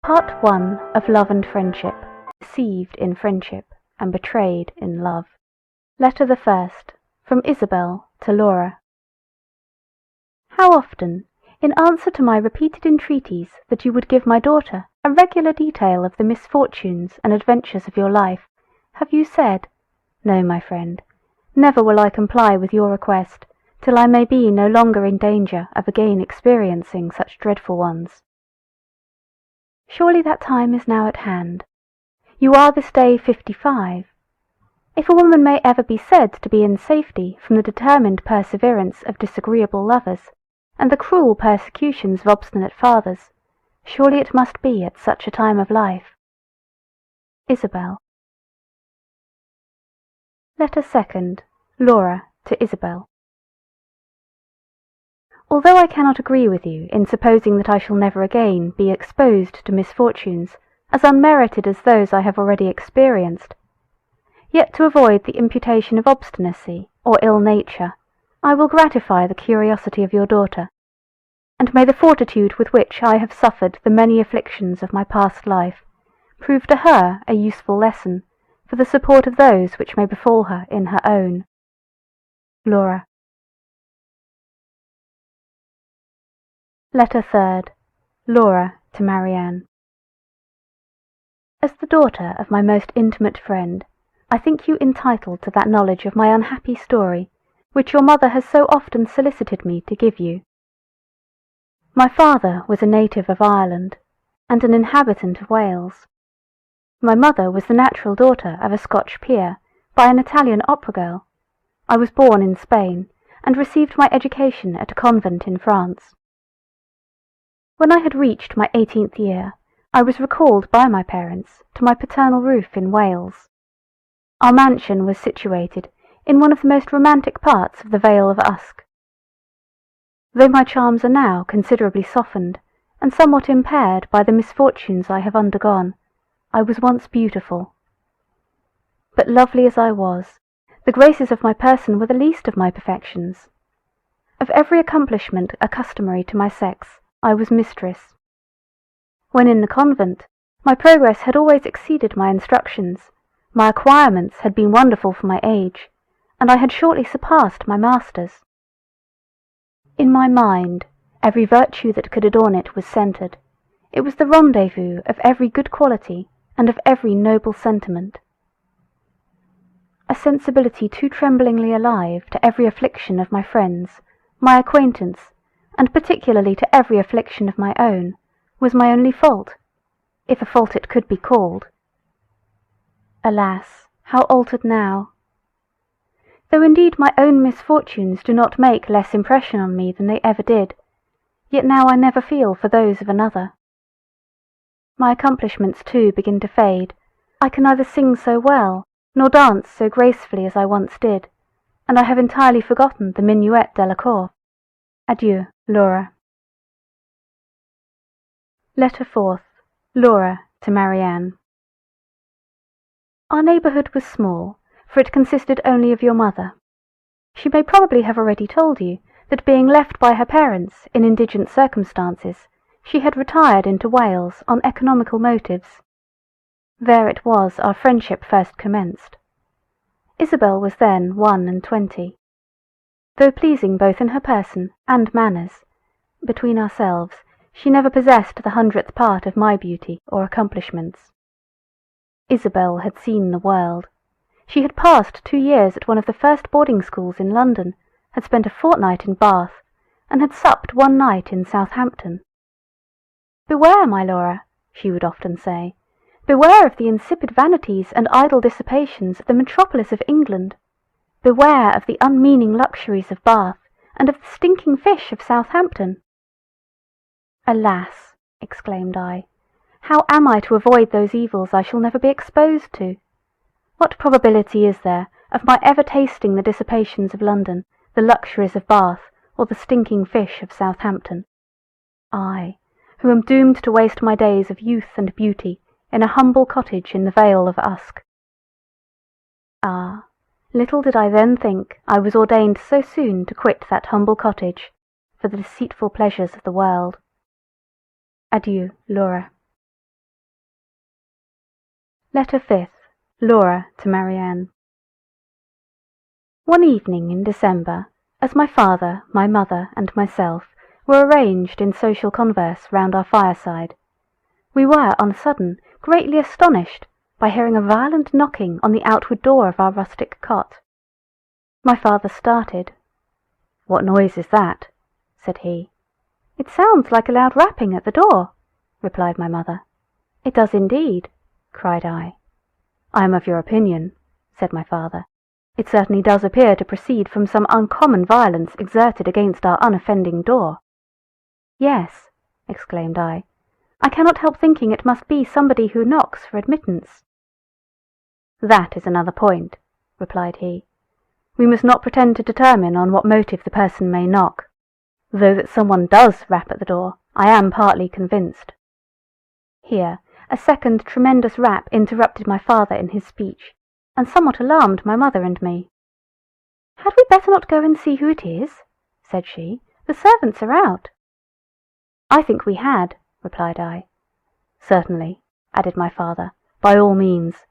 Part 1 of Love and Friendship, deceived in friendship and betrayed in love. Letter the First, from Isabel to Laura. How often, in answer to my repeated entreaties that you would give my daughter a regular detail of the misfortunes and adventures of your life, have you said, "No, my friend, never will I comply with your request, till I may be no longer in danger of again experiencing such dreadful ones." Surely that time is now at hand. You are this day 55. If a woman may ever be said to be in safety from the determined perseverance of disagreeable lovers, and the cruel persecutions of obstinate fathers, surely it must be at such a time of life. Isabel. Letter Second, Laura to Isabel. Although I cannot agree with you in supposing that I shall never again be exposed to misfortunes as unmerited as those I have already experienced, yet to avoid the imputation of obstinacy or ill nature, I will gratify the curiosity of your daughter, and may the fortitude with which I have suffered the many afflictions of my past life prove to her a useful lesson for the support of those which may befall her in her own. Laura. Letter Third, Laura to Marianne. As the daughter of my most intimate friend, I think you entitled to that knowledge of my unhappy story which your mother has so often solicited me to give you. My father was a native of Ireland, and an inhabitant of Wales. My mother was the natural daughter of a Scotch peer by an Italian opera girl. I was born in Spain, and received my education at a convent in France. When I had reached my 18th year, I was recalled by my parents to my paternal roof in Wales. Our mansion was situated in one of the most romantic parts of the Vale of Usk. Though my charms are now considerably softened and somewhat impaired by the misfortunes I have undergone, I was once beautiful. But lovely as I was, the graces of my person were the least of my perfections. Of every accomplishment accustomary to my sex, I was mistress. When in the convent, my progress had always exceeded my instructions, my acquirements had been wonderful for my age, and I had shortly surpassed my masters. In my mind, every virtue that could adorn it was centred. It was the rendezvous of every good quality and of every noble sentiment. A sensibility too tremblingly alive to every affliction of my friends, my acquaintance, and particularly to every affliction of my own, was my only fault, if a fault it could be called. Alas, how altered now! Though indeed my own misfortunes do not make less impression on me than they ever did, yet now I never feel for those of another. My accomplishments too begin to fade. I can neither sing so well, nor dance so gracefully as I once did, and I have entirely forgotten the minuet Delacour. Adieu, Laura. Letter Fourth, Laura to Marianne. Our neighbourhood was small, for it consisted only of your mother. She may probably have already told you that being left by her parents in indigent circumstances, she had retired into Wales on economical motives. There it was our friendship first commenced. Isabel was then 21. Though pleasing both in her person and manners, between ourselves, she never possessed the 100th part of my beauty or accomplishments. Isabel had seen the world. She had passed 2 years at one of the first boarding schools in London, had spent a fortnight in Bath, and had supped one night in Southampton. "Beware, my Laura," she would often say, "beware of the insipid vanities and idle dissipations of the metropolis of England. Beware of the unmeaning luxuries of Bath, and of the stinking fish of Southampton." "Alas," exclaimed I, "how am I to avoid those evils I shall never be exposed to? What probability is there of my ever tasting the dissipations of London, the luxuries of Bath, or the stinking fish of Southampton? I, who am doomed to waste my days of youth and beauty in a humble cottage in the Vale of Usk." Ah, little did I then think I was ordained so soon to quit that humble cottage for the deceitful pleasures of the world. Adieu, Laura. Letter 5th. Laura to Marianne. One evening in December, as my father, my mother, and myself were arranged in social converse round our fireside, we were on a sudden greatly astonished by hearing a violent knocking on the outward door of our rustic cot. My father started. "What noise is that?" said he. "It sounds like a loud rapping at the door," replied my mother. "It does indeed," cried I. "I am of your opinion," said my father. "It certainly does appear to proceed from some uncommon violence exerted against our unoffending door." "Yes," exclaimed I cannot help thinking it must be somebody who knocks for admittance." "That is another point," replied he. "We must not pretend to determine on what motive the person may knock, though that someone does rap at the door, I am partly convinced." Here a second tremendous rap interrupted my father in his speech, and somewhat alarmed my mother and me. "Had we better not go and see who it is?" said she. "The servants are out." "I think we had," replied I. "Certainly," added my father, "by all means."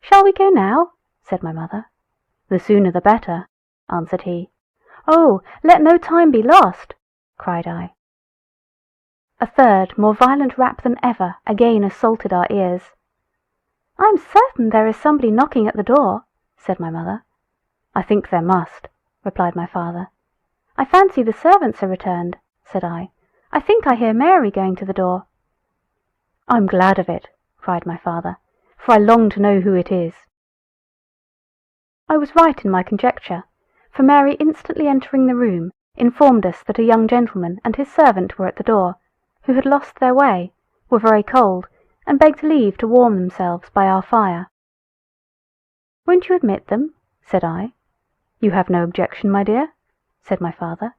"Shall we go now?" said my mother. "The sooner the better," answered he. "Oh, let no time be lost!" cried I. A third, more violent rap than ever again assaulted our ears. "I am certain there is somebody knocking at the door," said my mother. "I think there must," replied my father. "I fancy the servants are returned," said I. "I think I hear Mary going to the door." "I'm glad of it," cried my father, "for I long to know who it is." I was right in my conjecture, for Mary instantly entering the room informed us that a young gentleman and his servant were at the door, who had lost their way, were very cold, and begged leave to warm themselves by our fire. "Won't you admit them?" said I. "You have no objection, my dear?" said my father.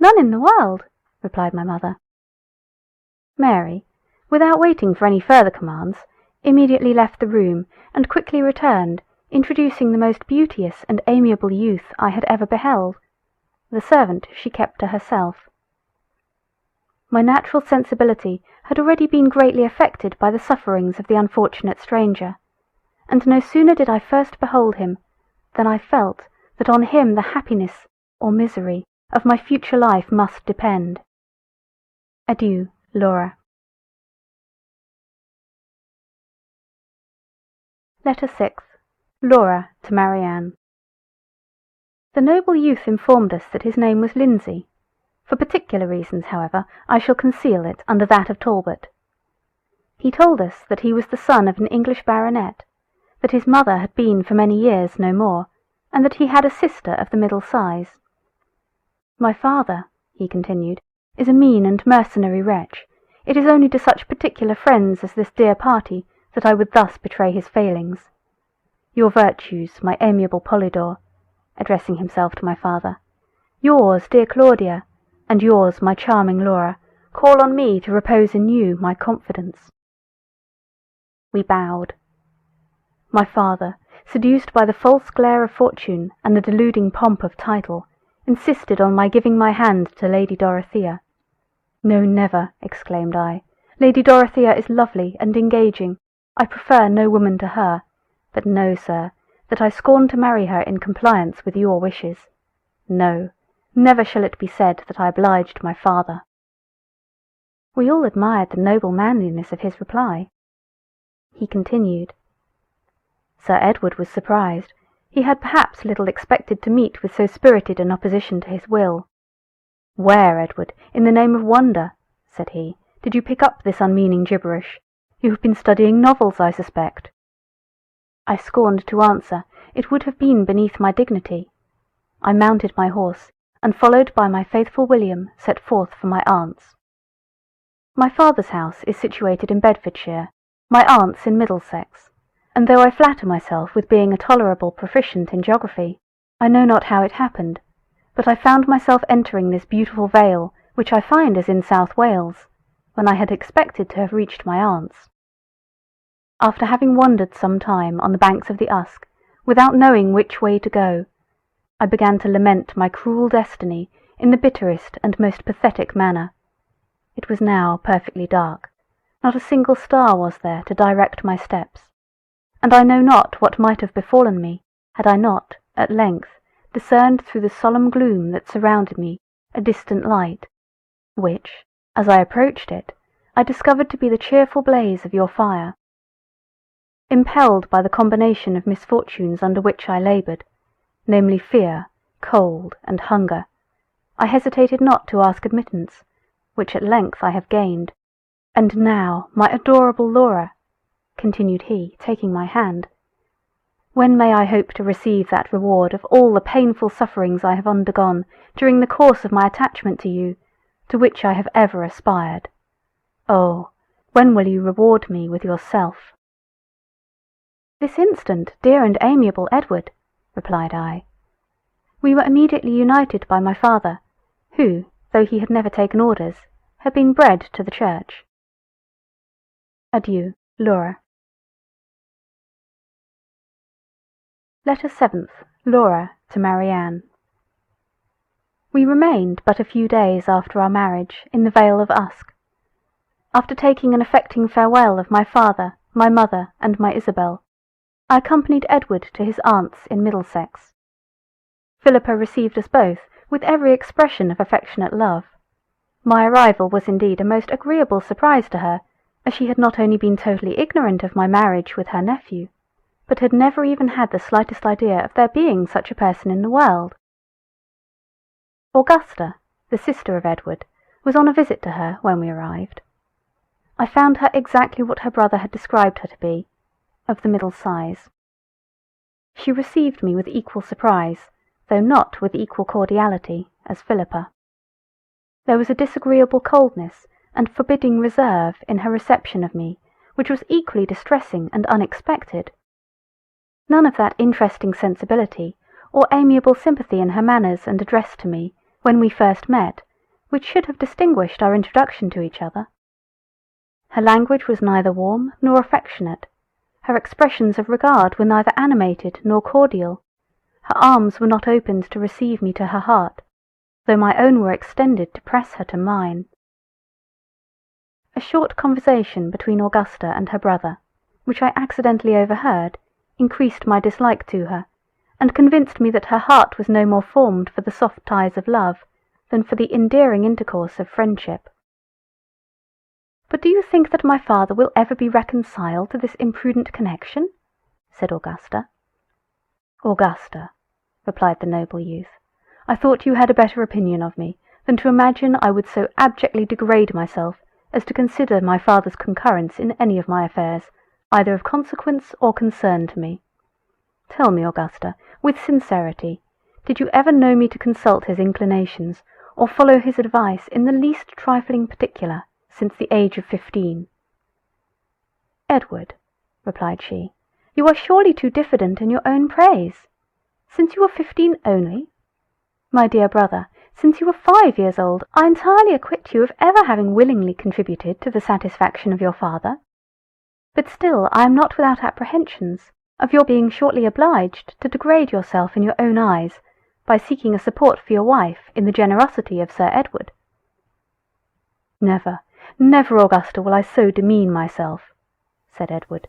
"None in the world," replied my mother. Mary, without waiting for any further commands, immediately left the room, and quickly returned, introducing the most beauteous and amiable youth I had ever beheld. The servant she kept to herself. My natural sensibility had already been greatly affected by the sufferings of the unfortunate stranger, and no sooner did I first behold him than I felt that on him the happiness or misery of my future life must depend. Adieu, Laura. Letter 6th. Laura to Marianne. The noble youth informed us that his name was Lindsay. For particular reasons, however, I shall conceal it under that of Talbot. He told us that he was the son of an English baronet, that his mother had been for many years no more, and that he had a sister of the middle size. "My father," he continued, "is a mean and mercenary wretch. It is only to such particular friends as this dear party that I would thus betray his failings. Your virtues, my amiable Polydore," addressing himself to my father, "yours, dear Claudia, and yours, my charming Laura, call on me to repose in you my confidence." We bowed. My father, seduced by the false glare of fortune and the deluding pomp of title, insisted on my giving my hand to Lady Dorothea. "No, never," exclaimed I. "Lady Dorothea is lovely and engaging. I prefer no woman to her. But know, sir, that I scorn to marry her in compliance with your wishes. No, never shall it be said that I obliged my father." We all admired the noble manliness of his reply. He continued. Sir Edward was surprised. He had perhaps little expected to meet with so spirited an opposition to his will. "Where, Edward, in the name of wonder," said he, "did you pick up this unmeaning gibberish? You have been studying novels, I suspect." I scorned to answer. It would have been beneath my dignity. I mounted my horse, and followed by my faithful William, set forth for my aunt's. My father's house is situated in Bedfordshire, my aunt's in Middlesex, and though I flatter myself with being a tolerable proficient in geography, I know not how it happened, but I found myself entering this beautiful vale, which I find is in South Wales, when I had expected to have reached my aunt's. After having wandered some time on the banks of the Usk, without knowing which way to go, I began to lament my cruel destiny in the bitterest and most pathetic manner. It was now perfectly dark. Not a single star was there to direct my steps. and I know not what might have befallen me, had I not, at length, discerned through the solemn gloom that surrounded me a distant light, which, as I approached it, I discovered to be the cheerful blaze of your fire. Impelled by the combination of misfortunes under which I laboured, namely fear, cold, and hunger, I hesitated not to ask admittance, which at length I have gained. And now, my adorable Laura, continued he, taking my hand, when may I hope to receive that reward of all the painful sufferings I have undergone during the course of my attachment to you, to which I have ever aspired? Oh, when will you reward me with yourself? This instant, dear and amiable Edward, replied I. We were immediately united by my father, who, though he had never taken orders, had been bred to the church. Adieu, Laura. Letter 7th. Laura to Marianne. We remained but a few days after our marriage in the Vale of Usk. After taking an affecting farewell of my father, my mother, and my Isabel, I accompanied Edward to his aunt's in Middlesex. Philippa received us both with every expression of affectionate love. My arrival was indeed a most agreeable surprise to her, as she had not only been totally ignorant of my marriage with her nephew, but had never even had the slightest idea of there being such a person in the world. Augusta, the sister of Edward, was on a visit to her when we arrived. I found her exactly what her brother had described her to be, of the middle size. She received me with equal surprise, though not with equal cordiality, as Philippa. There was a disagreeable coldness and forbidding reserve in her reception of me, which was equally distressing and unexpected. None of that interesting sensibility or amiable sympathy in her manners and address to me when we first met, which should have distinguished our introduction to each other. Her language was neither warm nor affectionate. Her expressions of regard were neither animated nor cordial. Her arms were not opened to receive me to her heart, though my own were extended to press her to mine. A short conversation between Augusta and her brother, which I accidentally overheard, increased my dislike to her, and convinced me that her heart was no more formed for the soft ties of love than for the endearing intercourse of friendship. "But do you think that my father will ever be reconciled to this imprudent connection?" said Augusta. "Augusta," replied the noble youth, "I thought you had a better opinion of me than to imagine I would so abjectly degrade myself as to consider my father's concurrence in any of my affairs either of consequence or concern to me. Tell me, Augusta, with sincerity, did you ever know me to consult his inclinations, or follow his advice in the least trifling particular, since the age of 15? "Edward," replied she, "you are surely too diffident in your own praise. Since you were 15 only? My dear brother, since you were 5 years old, I entirely acquit you of ever having willingly contributed to the satisfaction of your father. But still I am not without apprehensions of your being shortly obliged to degrade yourself in your own eyes by seeking a support for your wife in the generosity of Sir Edward." "Never, never, Augusta, will I so demean myself," said Edward,